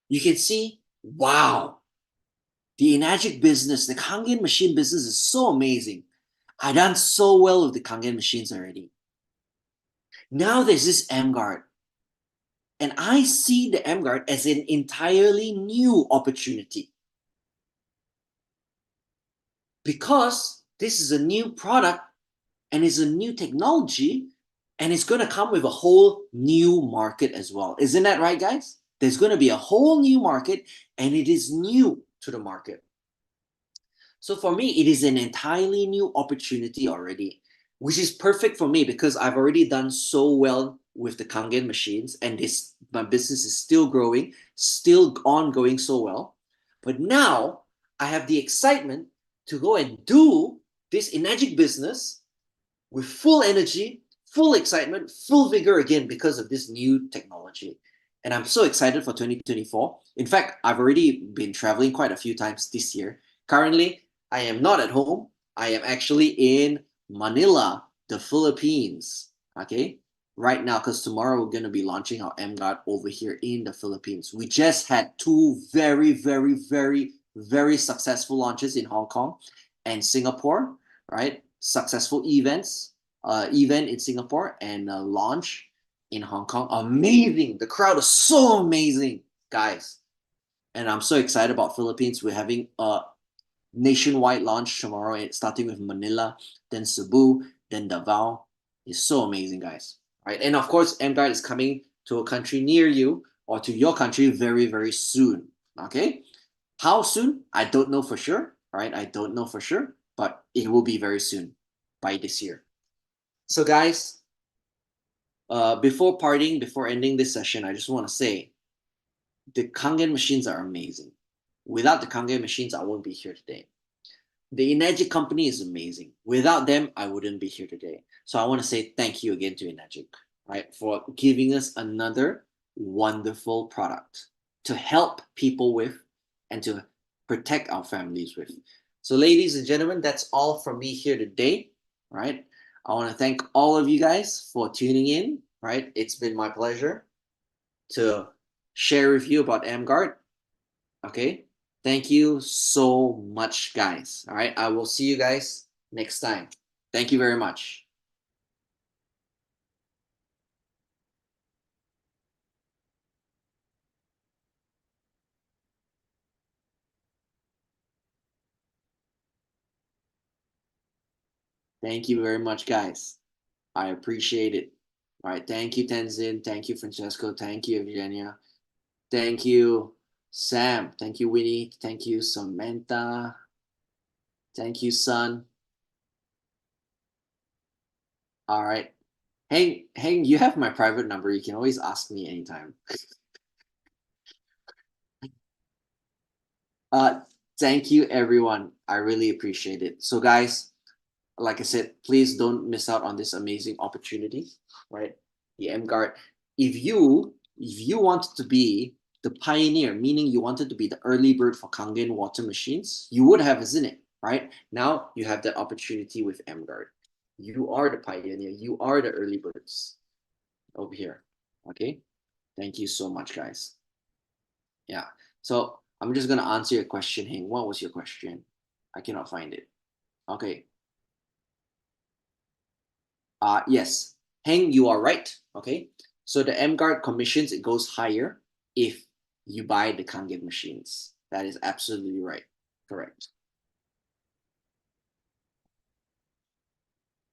[SPEAKER 1] You can see, wow, the Energic business, the Kangen machine business is so amazing. I done so well with the Kangen machines already. Now there's this emGuarde. And I see the emGuarde as an entirely new opportunity. Because this is a new product and it's a new technology and it's going to come with a whole new market as well. Isn't that right, guys? There's going to be a whole new market and it is new to the market. So for me, it is an entirely new opportunity already, which is perfect for me because I've already done so well with the Kangen machines and my business is still growing, still ongoing so well. But now I have the excitement to go and do this Energic business with full energy, full excitement, full vigor again because of this new technology. And I'm so excited for 2024. In fact, I've already been traveling quite a few times this year. Currently, I am not at home. I am actually in Manila, the Philippines. Okay, right now, because tomorrow we're going to be launching our emGuarde over here in the Philippines. We just had two very, very, very, very successful launches in Hong Kong and Singapore, right? Successful events, event in Singapore and a launch in Hong Kong. Amazing. The crowd is so amazing, guys. And I'm so excited about Philippines. We're having a nationwide launch tomorrow, starting with Manila, then Cebu, then Davao. It's so amazing, guys. Right? And of course, emGuarde is coming to a country near you or to your country very, very soon. Okay? How soon? I don't know for sure. Right? I don't know for sure, but it will be very soon by this year. So, guys, before parting, before ending this session, I just want to say the Kangen machines are amazing. Without the Kangen machines, I won't be here today. The Energic company is amazing. Without them, I wouldn't be here today. So I want to say thank you again to Energic, right, for giving us another wonderful product to help people with and to protect our families with. So, ladies and gentlemen, that's all from me here today, right? I want to thank all of you guys for tuning in, right? It's been my pleasure to share with you about emGuarde, okay? Thank you so much, guys. All right, I will see you guys next time. Thank you very much. Thank you very much, guys. I appreciate it. All right, thank you, Tenzin. Thank you, Francesco. Thank you, Eugenia. Thank you, Sam, thank you, Winnie. Thank you, Samantha. Thank you, Sun. All right. Hang, you have my private number. You can always ask me anytime. Thank you, everyone. I really appreciate it. So, guys, like I said, please don't miss out on this amazing opportunity, right? The emGuarde. If you wanted to be the pioneer, meaning you wanted to be the early bird for Kangen water machines, you would have, isn't it? Right? Now you have that opportunity with emGuarde. You are the pioneer. You are the early birds over here. Okay. Thank you so much, guys. Yeah. So I'm just gonna answer your question, Hing. What was your question? I cannot find it. Okay. Yes. Heng, you are right. Okay. So the emGuarde commissions, it goes higher if you buy the Kangen machines. That is absolutely right. Correct.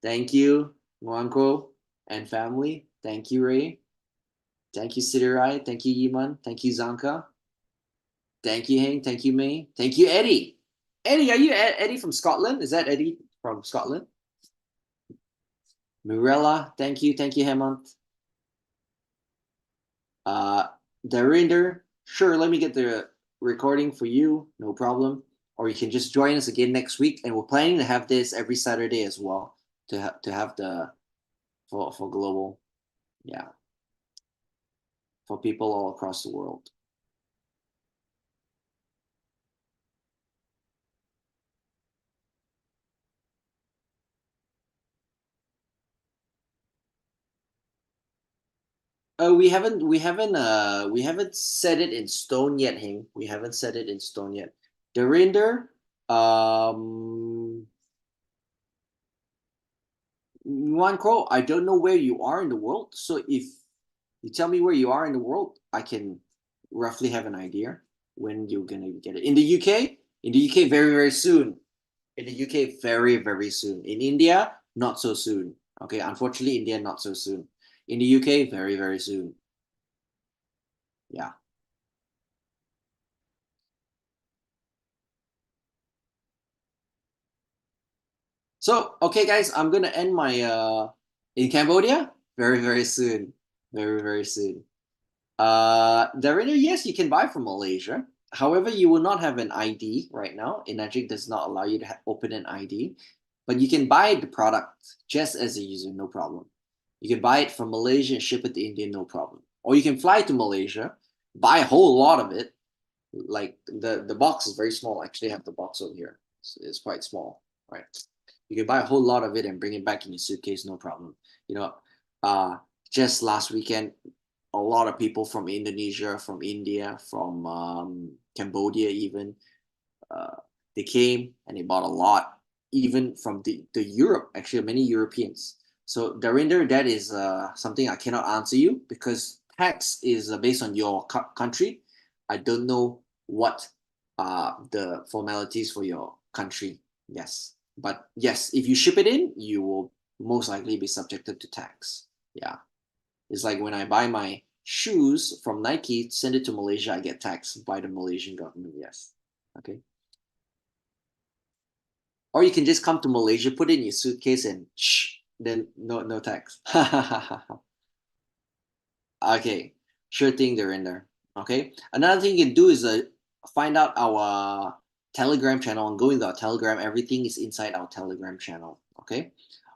[SPEAKER 1] Thank you, Nguanko and family. Thank you, Ray. Thank you, Sidirai. Thank you, Yiman. Thank you, Zanka. Thank you, Heng. Thank you, May. Thank you, Eddie. Eddie, are you Eddie from Scotland? Is that Eddie from Scotland? Mirella, thank you. Thank you, Hemant. Uh, Darinder, sure, let me get the recording for you, no problem. Or you can just join us again next week, and we're planning to have this every Saturday as well to have the for global, yeah, for people all across the world. We haven't set it in stone yet, Hing. We haven't set it in stone yet. Darinder, Yuan Crow, I don't know where you are in the world. So if you tell me where you are in the world, I can roughly have an idea when you're gonna get it. In the UK? In the UK, very, very soon. In the UK, very, very soon. In India, not so soon. Okay, unfortunately, India, not so soon. In the UK, very, very soon. Yeah. So, okay, guys, I'm gonna end my in Cambodia very, very soon. Very, very soon. Darina, yes, you can buy from Malaysia. However, you will not have an ID right now. Enagic does not allow you to open an ID, but you can buy the product just as a user, no problem. You can buy it from Malaysia and ship it to India, no problem. Or you can fly to Malaysia, buy a whole lot of it. Like the box is very small. I actually have the box over here. It's quite small, right? You can buy a whole lot of it and bring it back in your suitcase, no problem. You know, uh, just last weekend, a lot of people from Indonesia, from India, from Cambodia, even they came and they bought a lot, even from the Europe. Actually, many Europeans. So Darinder, that is something I cannot answer you because tax is based on your country. I don't know what the formalities for your country. Yes, but yes, if you ship it in, you will most likely be subjected to tax. Yeah. It's like when I buy my shoes from Nike, send it to Malaysia, I get taxed by the Malaysian government. Yes. Okay. Or you can just come to Malaysia, put it in your suitcase, and shh, then no tax. Okay. Sure thing, they're in there. Okay. Another thing you can do is find out our Telegram channel and go into our Telegram. Everything is inside our Telegram channel. Okay.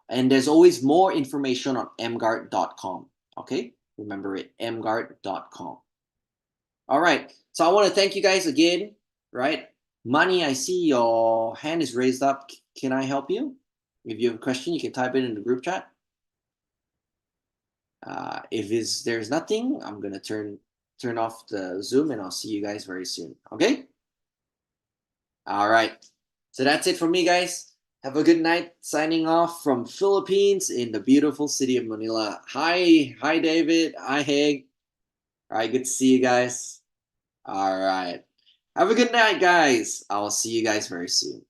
[SPEAKER 1] And there's always more information on emguarde.com. Okay. Remember it, emguarde.com. All right. So I want to thank you guys again, right? Money, I see your hand is raised up. Can I help you? If you have a question, you can type it in the group chat. If there's nothing, I'm gonna turn off the Zoom and I'll see you guys very soon. Okay? All right. So that's it from me, guys. Have a good night. Signing off from Philippines in the beautiful city of Manila. Hi, David. Hi, Heg. All right, good to see you guys. All right. Have a good night, guys. I'll see you guys very soon.